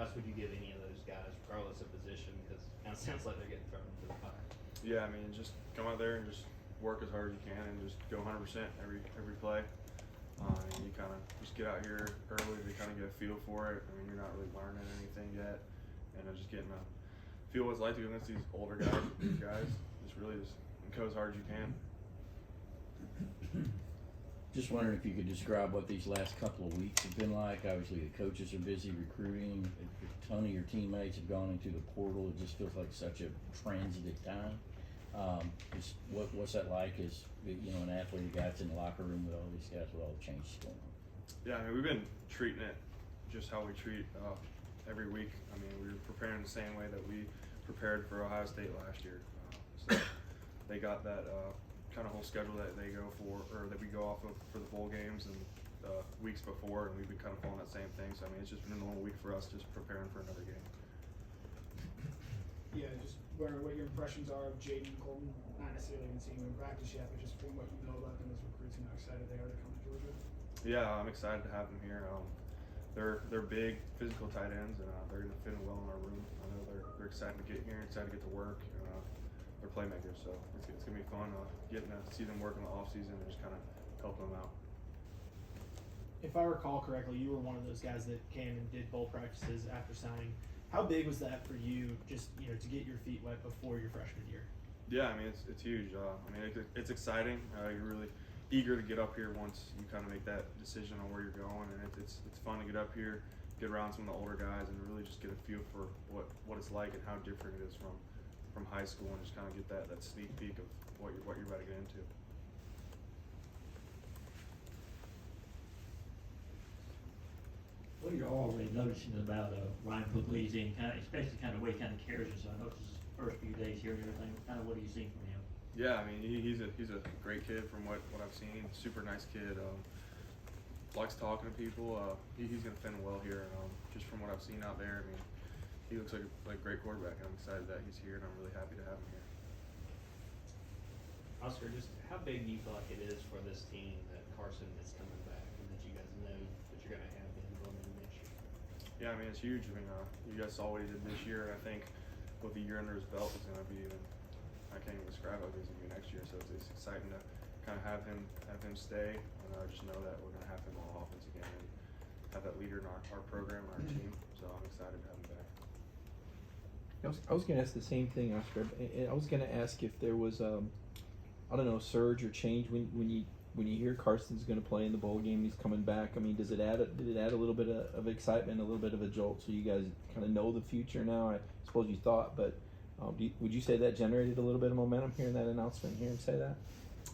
advice would you give any of those guys, regardless of position? Because it kind of sounds like they're getting thrown into the fire. Yeah, I mean, just come out there and just work as hard as you can and just go 100% every play. And you kind of just get out here early to kind of get a feel for it. I mean, you're not really learning anything yet, and just getting a feel what it's like to go against these older guys. These guys just really just go as hard as you can. Just wondering if you could describe what these last couple of weeks have been like. Obviously, the coaches are busy recruiting. A ton of your teammates have gone into the portal. It just feels like such a transitive time. Just what's that like as, you know, an athlete, guys in the locker room with all these guys with all the changes going on? Yeah, I mean, we've been treating it just how we treat every week. I mean, we were preparing the same way that we prepared for Ohio State last year. So they got that kind of whole schedule that they go for, or that we go off of for the bowl games and weeks before, and we've been kind of following that same thing. So I mean, it's just been a normal week for us, just preparing for another game. Yeah, just wondering what your impressions are of Jaden Colton. Not necessarily even seeing him in practice yet, but just from what you know about them as recruits and how excited they are to come to Georgia. Yeah, I'm excited to have them here. They're big, physical tight ends, and they're going to fit in well in our room. I know they're excited to get here, excited to get to work. And, they're playmakers, so it's going to be fun getting to see them work in the off season and just kind of helping them out. If I recall correctly, you were one of those guys that came and did bowl practices after signing. How big was that for you, just, you know, to get your feet wet before your freshman year? Yeah, I mean, it's huge. I mean, it's exciting. You're really eager to get up here once you kind of make that decision on where you're going, and it's fun to get up here, get around some of the older guys, and really just get a feel for what it's like and how different it is from high school, and just kind of get that sneak peek of what you're about to get into. What are you already noticing about Ryan Puglisi, and especially the way he kind of carries us? I noticed his first few days here and everything. Kind of what do you see from him? Yeah, I mean, he's a great kid from what I've seen. Super nice kid. Likes talking to people. He's gonna fit in well here. Just from what I've seen out there, I mean, he looks like a great quarterback, and I'm excited that he's here, and I'm really happy to have him here. Oscar, just how big do you feel like it is for this team that Carson is coming back, and that you guys know that you're going to have him going into next year? Yeah, I mean, it's huge. I mean, you guys saw what he did this year. I think with a year under his belt, it's going to be even. I can't even describe how good he's going to be next year. So it's exciting to kind of have him stay, and just know that we're going to have him on offense again and have that leader in our program and our team. So I'm excited to have him back. I was going to ask the same thing, Oscar. I was going to ask if there was, I don't know, surge or change when you hear Carson's going to play in the bowl game. He's coming back. I mean, did it add a little bit of excitement, a little bit of a jolt, so you guys kind of know the future now? I suppose you thought, but would you say that generated a little bit of momentum hearing that announcement? Hear him say that?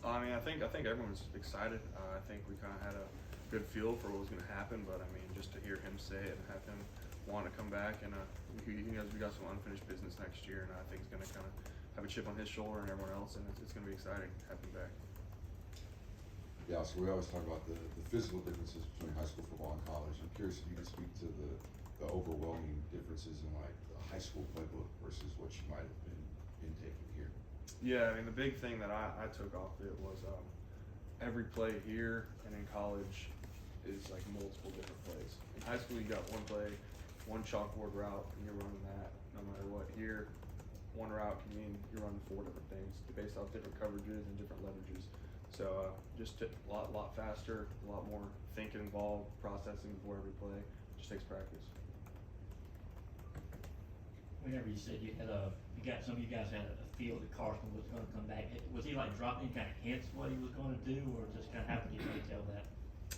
I mean, I think everyone's excited. I think we kind of had a good feel for what was going to happen, but I mean, just to hear him say it and have him want to come back, and he knows we got some unfinished business next year, and I think he's going to kind of have a chip on his shoulder and everyone else, and it's going to be exciting to have him back. Yeah, so we always talk about the physical differences between high school football and college. I'm curious if you can speak to the overwhelming differences in like the high school playbook versus what you might have been taking here. Yeah, I mean, the big thing that I took off it was every play here and in college is like multiple different plays. In high school, you got one play, one chalkboard route, and you're running that no matter what. Here, one route can mean you're running 4 different things based off different coverages and different leverages. So just a lot faster, a lot more thinking involved, processing before every play. Just takes practice. Whenever you said some of you guys had a feel that Carson was going to come back, was he like dropping any kind of hints what he was going to do, or just kind of how could you really tell that?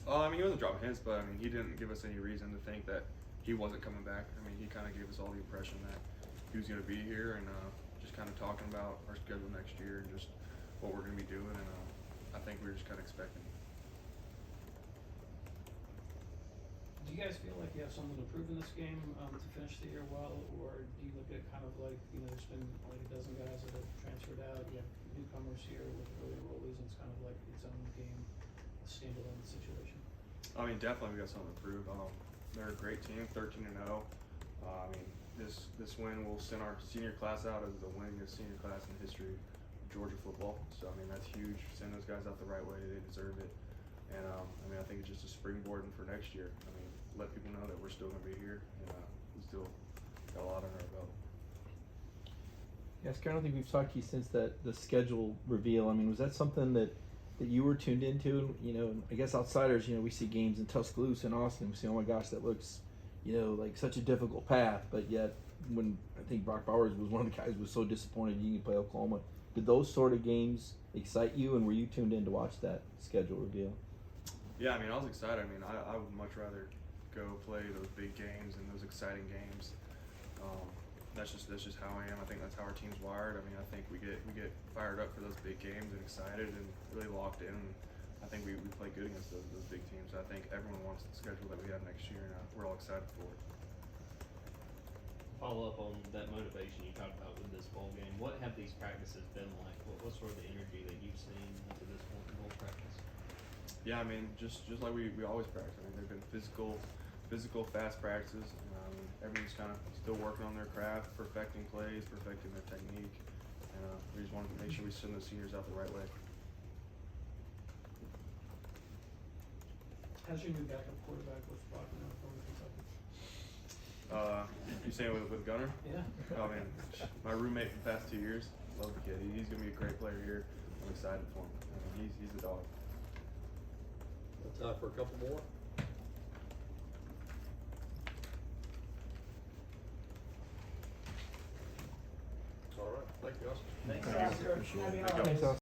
I mean, he wasn't dropping hints, but I mean, he didn't give us any reason to think that he wasn't coming back. I mean, he kind of gave us all the impression that he was going to be here, and just kind of talking about our schedule next year and just what we're going to be doing, and I think we were just kind of expecting. Do you guys feel like you have something to prove in this game to finish the year well, or do you look at kind of like, you know, there's been like a dozen guys that have transferred out, you have newcomers here with early enrollees, and it's kind of like its own game, a standalone situation? I mean, definitely we got something to prove. They're a great team, 13-0. I mean, this win will send our senior class out as the winningest senior class in the history of Georgia football. So I mean, that's huge. Send those guys out the right way; they deserve it. And I mean, I think it's just a springboard for next year. I mean, let people know that we're still going to be here, and we still got a lot under our belt. Yes, I don't think we've talked to you since the schedule reveal. I mean, was that something that you were tuned into? You know, I guess outsiders, we see games in Tuscaloosa and Austin. We say, oh my gosh, that looks, like such a difficult path. But yet, when I think Brock Bowers was one of the guys who was so disappointed you can play Oklahoma, did those sort of games excite you? And were you tuned in to watch that schedule reveal? Yeah, I mean, I was excited. I mean, I would much rather go play those big games and those exciting games. That's just how I am. I think that's how our team's wired. I mean, I think we get fired up for those big games and excited and really locked in. And I think we play good against those big teams. I think everyone wants the schedule that we have next year, and we're all excited for it. Follow up on that motivation you talked about with this bowl game. What have these practices been like? What's sort of the energy that you've seen up to this point in bowl practice? Yeah, I mean, just like we always practice. I mean, they've been physical, fast practices. Everyone's kind of still working on their craft, perfecting plays, perfecting their technique, and we just wanted to make sure we send those seniors out the right way. How's your new backup quarterback with Bachman from Kentucky? You saying with Gunner? Yeah. Oh man, my roommate for the past 2 years. Love the kid. He's gonna be a great player here. I'm excited for him. He's the dog. Time for a couple more. All right, thank you, Austin. Thanks. Thanks, Oscar. Appreciate it. Happy Thank you. holidays. Thanks, Austin.